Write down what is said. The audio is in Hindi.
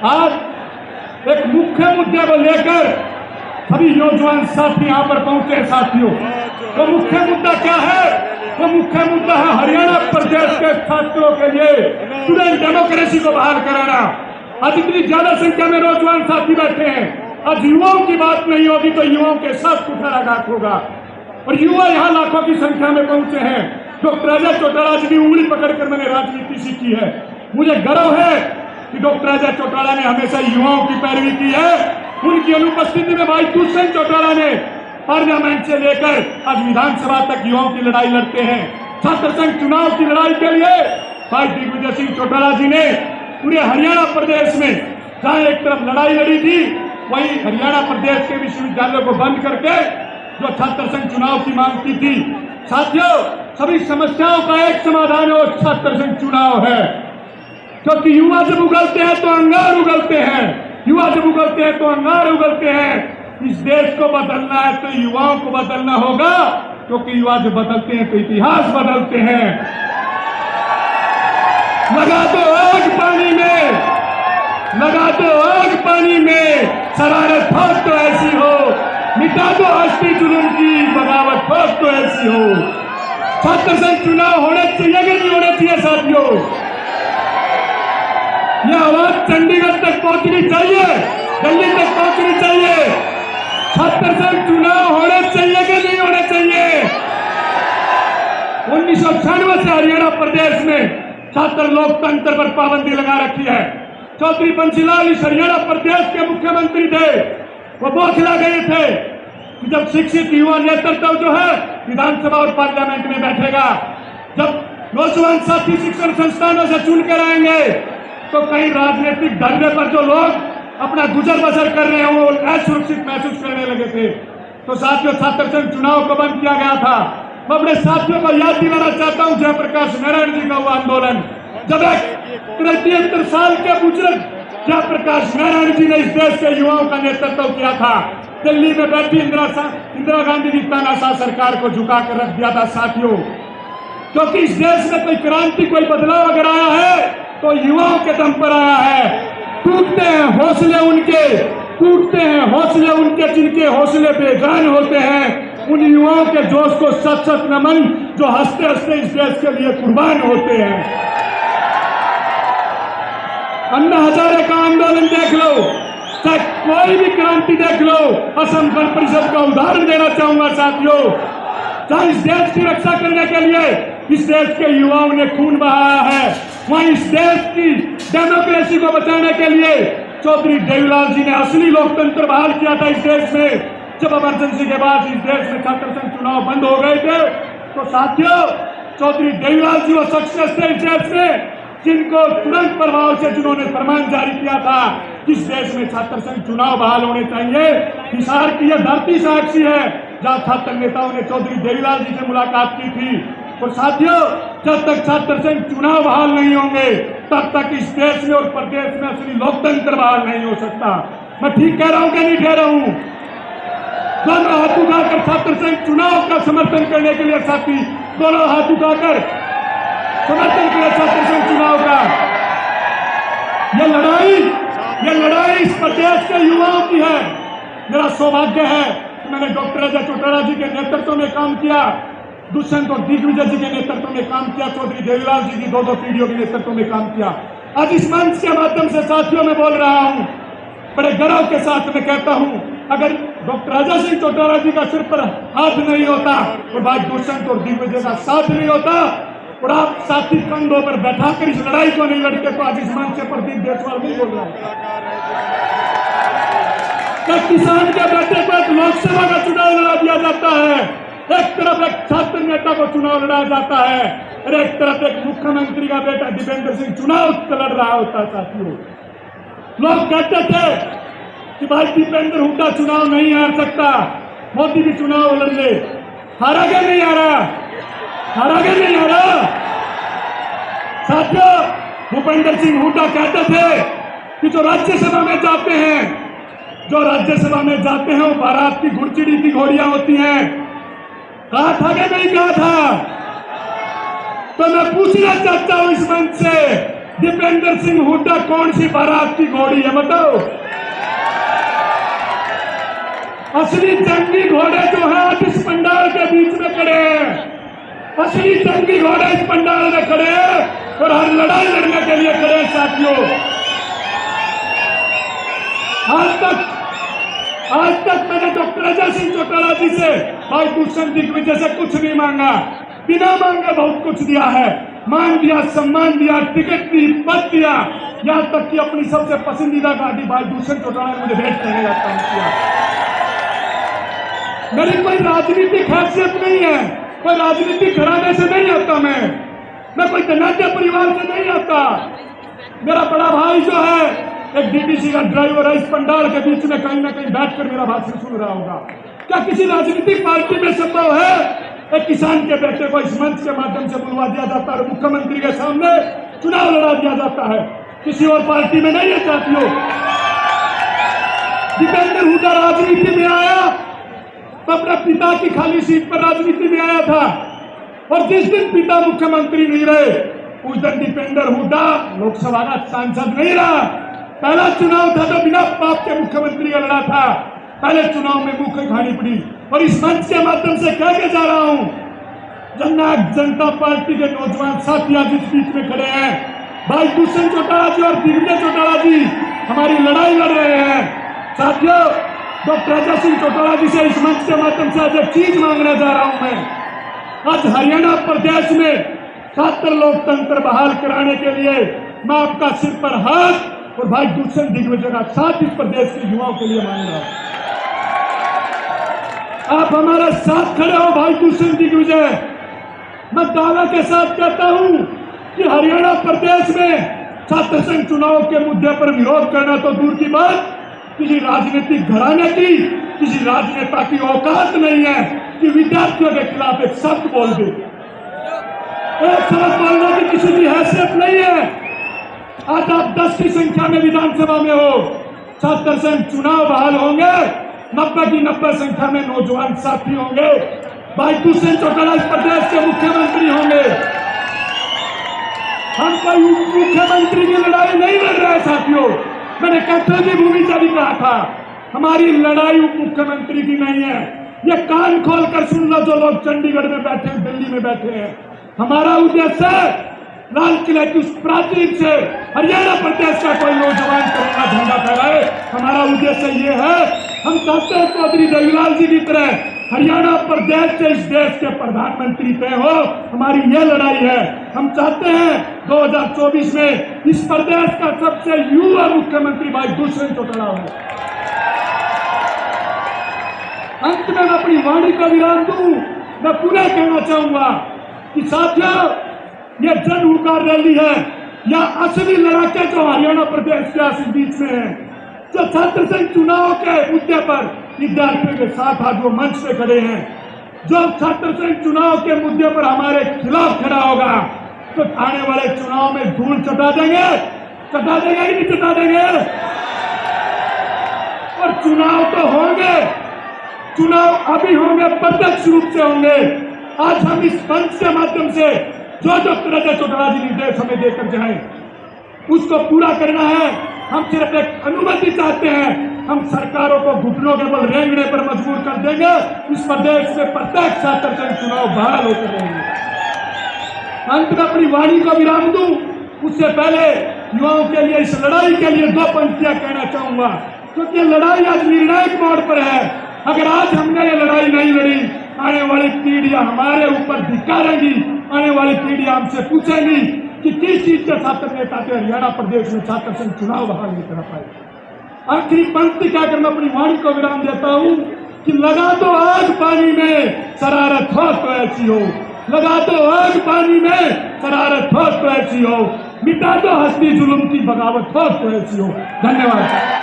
आज एक मुख्य मुद्दे को लेकर सभी नौजवान साथी यहाँ पर पहुंचे हैं। साथियों, वो मुख्य मुद्दा क्या है? वो मुख्य मुद्दा है हरियाणा प्रदेश के छात्रों के लिए स्टूडेंट डेमोक्रेसी को बहाल कराना। आज इतनी ज्यादा संख्या में नौजवान साथी बैठे हैं। आज युवाओं की बात नहीं होगी तो युवाओं के साथ कुठाराघात होगा, और युवा यहाँ लाखों की संख्या में पहुंचे हैं। डॉक्टर अजय चौटाला जी की उंगली पकड़कर मैंने राजनीति सीखी है। मुझे गर्व है कि डॉक्टर अजय चौटाला ने हमेशा युवाओं की पैरवी की है। उनकी अनुपस्थिति में भाई दुष्यंत चौटाला ने पार्लियामेंट से लेकर आज विधानसभा तक युवाओं की लड़ाई लड़ते हैं। छात्र संघ चुनाव की लड़ाई के लिए भाई दिग्विजय सिंह चौटाला जी ने पूरे हरियाणा प्रदेश में जहां एक तरफ लड़ाई लड़ी थी, वहीं हरियाणा प्रदेश के विश्वविद्यालयों को बंद करके जो छात्र संघ चुनाव की मांग की थी। साथियों, सभी समस्याओं का एक समाधान है, छात्र संघ चुनाव है। क्योंकि युवा जब उगलते हैं तो अंगार उगलते हैं, युवा जब उगलते हैं तो अंगार उगलते हैं। इस देश को बदलना है तो युवाओं को बदलना होगा, क्योंकि युवा जब बदलते हैं तो इतिहास बदलते हैं। लगा दो आग पानी में, लगा दो आग पानी में, शरारत फौज तो ऐसी हो, मिटा दो हस्ती जुल्म की, बगावत फौज तो ऐसी हो। छात्र संघ चुनाव होने चाहिए कि नहीं होने चाहिए? साथियों, यह आवाज चंडीगढ़ तक पहुंचनी चाहिए, दिल्ली तक पहुंचनी चाहिए। छात्र संघ चुनाव होने चाहिए कि नहीं होने चाहिए? 1996 से हरियाणा प्रदेश में छात्र लोकतंत्र पर पाबंदी लगा रखी है। चौधरी बंसीलाल इस हरियाणा प्रदेश के मुख्यमंत्री थे। वो बौखला गए थे कि जब शिक्षित युवा नेतृत्व जो है विधानसभा और पार्लियामेंट में बैठेगा, जब नौजवान साथी शिक्षण संस्थानों से चुनकर आएंगे, तो कई राजनीतिक धरने पर जो लोग अपना गुजर बसर कर रहे हैं वो असुरक्षित महसूस करने लगे थे। तो साथियों, छात्र संघ चुनाव को बंद किया गया था। मैं अपने साथियों को याद दिलाना चाहता हूं जयप्रकाश नारायण जी का हुआ आंदोलन, जब एक 73 साल के बुजुर्ग जयप्रकाश नारायण जी ने इस देश के युवाओं का नेतृत्व किया था। दिल्ली में बैठी इंदिरा गांधी की तानाशाह सरकार को झुकाकर रख दिया था। साथियों, क्योंकि इस देश में कोई क्रांति, कोई बदलाव अगर आया है तो युवाओं के दम पर आया है। टूटते हैं हौसले उनके, टूटते हैं हौसले उनके जिनके हौसले बेजान होते हैं। उन युवाओं के जोश को सच सच नमन जो हंसते हंसते इस देश के लिए कुर्बान होते हैं। अन्ना हजारे का आंदोलन देख लो, चाहे कोई भी क्रांति देख लो, असम गण परिषद का उदाहरण देना चाहूंगा। साथियों, चाहे इस देश की रक्षा करने के लिए इस देश के युवाओं ने खून बहाया है, वहीं इस देश की डेमोक्रेसी को बचाने के लिए चौधरी देवीलाल जी ने असली लोकतंत्र बहाल किया था इस देश में। जब इमरजेंसी के बाद इस देश में छात्र संघ चुनाव बंद हो गए थे, तो साथियों, चौधरी देवीलाल जी वो शख्सियत थे इस देश में जिनको तुरंत प्रभाव से जिन्होंने फरमान जारी किया था कि इस देश में छात्र संघ चुनाव बहाल होने चाहिए। हिसार की यह धरती साक्षी है जहां छात्र नेताओं ने चौधरी देवीलाल जी से मुलाकात की थी। और साथियों, जब तक छात्र संघ चुनाव बहाल नहीं होंगे तब तक इस देश में और प्रदेश में असली लोकतंत्र बहाल नहीं हो सकता। मैं ठीक कह रहा हूं कि नहीं कह रहा हूं? दोनों हाथ उठाकर छात्र संघ चुनाव का समर्थन करने के लिए साथी, दोनों हाथ उठाकर समर्थन करें छात्र संघ चुनाव का। यह लड़ाई इस प्रदेश के युवाओं की है। मेरा सौभाग्य है कि मैंने डॉक्टर अजय चौटाला जी के नेतृत्व में काम किया, दुष्यंत और दिग्विजय जी के नेतृत्व में काम किया, चौधरी देवीलाल जी की दो पीढ़ियों के नेतृत्व में काम किया। आज इस मंच के माध्यम से साथियों में बोल रहा हूं, बड़े गर्व के साथ मैं कहता हूं, अगर डॉक्टर अजय सिंह चौटाला जी का सिर पर हाथ नहीं होता और भाई दुष्यंत और दिग्विजय का साथ नहीं होता और आप साथी कंधों पर बैठाकर इस लड़ाई को नहीं लड़ते, तो आज इस मंच से प्रदीप देशवाल नहीं बोल रहा है। किसान के बेटे को लोकसभा का चुनाव लड़ा दिया जाता है, एक तरफ एक छात्र नेता को चुनाव लड़ा जाता है और एक तरफ एक मुख्यमंत्री का बेटा दीपेंद्र सिंह चुनाव लड़ रहा होता है। साथियों, लोग कहते थे कि भाई दीपेंद्र हुड्डा चुनाव नहीं हार सकता, मोदी भी चुनाव लड़ ले। हारा क्या नहीं हारा? हारा क्या नहीं हारा? साथियों, भूपेंद्र सिंह हुड्डा कहते थे कि जो राज्यसभा में जाते हैं, वो बारात की घुड़चिड़ी की घोड़ियां होती हैं। कहा था कि नहीं कहा था? तो मैं पूछना चाहता हूं इस मंच से दीपेंद्र सिंह हुड्डा कौन सी बारात की घोड़ी है बताओ? असली जंगी घोड़े जो है आज इस पंडाल के बीच में खड़े हैं। असली जंगी घोड़े इस पंडाल में खड़े हैं और हर लड़ाई लड़ने के लिए खड़े हैं साथियों। आज तक मैंने डॉक्टर अजय सिंह चौटाला जी से भाई भूषण दिग्विजय से कुछ नहीं मांगा, बिना मांगे बहुत कुछ दिया है। मान दिया, सम्मान दिया, टिकट दी, पद दिया, यहाँ तक कि अपनी सबसे पसंदीदा गाड़ी भाई भूषण चौटाला ने मुझे भेंट करने का काम किया। मेरी कोई राजनीतिक हैसियत नहीं है, कोई राजनीतिक घराने से नहीं आता, मैं कोई धनाढ्य परिवार से नहीं आता। मेरा बड़ा भाई जो है एक डीटीसी का ड्राइवर है, इस पंडाल के बीच में कहीं ना कहीं बैठकर मेरा भाषण सुन रहा होगा। क्या किसी राजनीतिक पार्टी में संभव है एक किसान के बेटे को इस मंच के माध्यम से बुलवा दिया जाता है और मुख्यमंत्री के सामने चुनाव लड़ा दिया जाता है? किसी और पार्टी में नहीं है साथियों। दीपेंद्र हुड्डा राजनीति में आया तो अपने पिता की खाली सीट पर राजनीति में आया था, और जिस दिन पिता मुख्यमंत्री नहीं रहे उस दिन दीपेंद्र हुड्डा लोकसभा का सांसद नहीं रहा। पहला चुनाव था जो बिना बाप के मुख्यमंत्री का लड़ा था, पहले चुनाव में मुंह खानी पड़ी। और इस मंच के माध्यम से कह के जा रहा हूं, जननायक जनता पार्टी के नौजवान साथी आज इस बीच में खड़े हैं, भाई भूषण चौटाला जी और दिग्विजय चौटाला जी हमारी लड़ाई लड़ रहे हैं। साथियों, डॉक्टर अजय सिंह चौटाला जी से इस मंच के माध्यम से आज एक चीज मांगने जा रहा हूं मैं। आज हरियाणा प्रदेश में छात्र लोकतंत्र बहाल कराने के लिए मैं आपका सिर पर हाथ और भाई भूषण दिग्विजय का साथ इस प्रदेश के युवाओं के लिए मांग रहा हूं। आप हमारे साथ खड़े हो भाई भूषण दिग्विजय। मैं दावे के साथ कहता हूं कि हरियाणा प्रदेश में छात्र संघ चुनाव के मुद्दे पर विरोध करना तो दूर की बात, किसी राजनीतिक घराने की, किसी राजनेता की औकात नहीं है कि विद्यार्थियों के खिलाफ एक शब्द बोल दे। एक शब्द बोलने की किसी की हैसियत नहीं है। आज आप 10 की संख्या में विधानसभा में हो, छात्र संघ चुनाव बहाल होंगे, 90 की 90 संख्या में नौजवान साथी होंगे, भाई भूषण चौटाला इस प्रदेश के मुख्यमंत्री होंगे। हम कोई मुख्यमंत्री की लड़ाई नहीं लड़ रहे साथियों। मैंने कैथल की भूमि से भी कहा था, हमारी लड़ाई उप मुख्यमंत्री की नहीं है। ये कान खोल कर सुन लो जो लोग चंडीगढ़ में बैठे हैं, दिल्ली में बैठे हैं। हमारा उद्देश्य है लाल किले की उस प्राचीर से हरियाणा प्रदेश का कोई नौजवान तिरंगा झंडा फहराए। हमारा उद्देश्य ये है, हम चाहते हैं चौधरी देवीलाल जी की तरह हरियाणा प्रदेश से इस देश के प्रधानमंत्री तय हो। हमारी ये लड़ाई है। हम चाहते हैं 2024 में इस प्रदेश का सबसे युवा मुख्यमंत्री भाई भूषण चौटाला हो। अंत में मैं अपनी वाणी का विराम दूं, मैं पुनः कहना चाहूंगा कि साथियों, ये जन हुकार रैली है या असली लड़ाके जो हरियाणा प्रदेश के इस बीच में है, जो छात्र संघ चुनाव के मुद्दे पर विद्यार्थियों के साथ आज वो मंच पे खड़े हैं, जो छात्र संघ चुनाव के मुद्दे पर हमारे खिलाफ खड़ा होगा तो आने वाले चुनाव में धूल चटा देंगे कि नहीं चटा देंगे। और चुनाव तो होंगे, चुनाव अभी होंगे, प्रत्यक्ष रूप से होंगे। आज हम इस मंच के माध्यम से जो डॉक्टर अजय चौटाला जी निर्देश हमें देकर जाए उसको पूरा करना है। हम सिर्फ एक अनुमति चाहते हैं, हम सरकारों को घुटनों के बल रेंगने पर मजबूर कर देंगे। इस प्रदेश में प्रत्येक छात्र संघ चुनाव बहाल होते रहेंगे। अंत में अपनी वाणी को विराम दूं, उससे पहले युवाओं के लिए इस लड़ाई के लिए 2 पंक्तियां कहना चाहूंगा, क्योंकि ये लड़ाई आज निर्णायक मोड़ पर है। अगर आज हमने ये लड़ाई नहीं लड़ी, आने वाली पीढ़ियां हमारे ऊपर धिक्कारेंगी। आने वाली पीढ़ियां हमसे पूछेंगी कि किस चीज के छात्र नेता थे हरियाणा प्रदेश में छात्र संघ चुनाव बहाल नहीं करा पाए। आखिरी पंक्ति कहकर मैं अपनी वाणी को विराम देता हूं कि लगा दो आग पानी में शरारत हो तो ऐसी हो, लगा दो आग पानी में शरारत हो तो ऐसी हो, मिटा दो हस्ती जुल्म की बगावत हो तो ऐसी हो। धन्यवाद।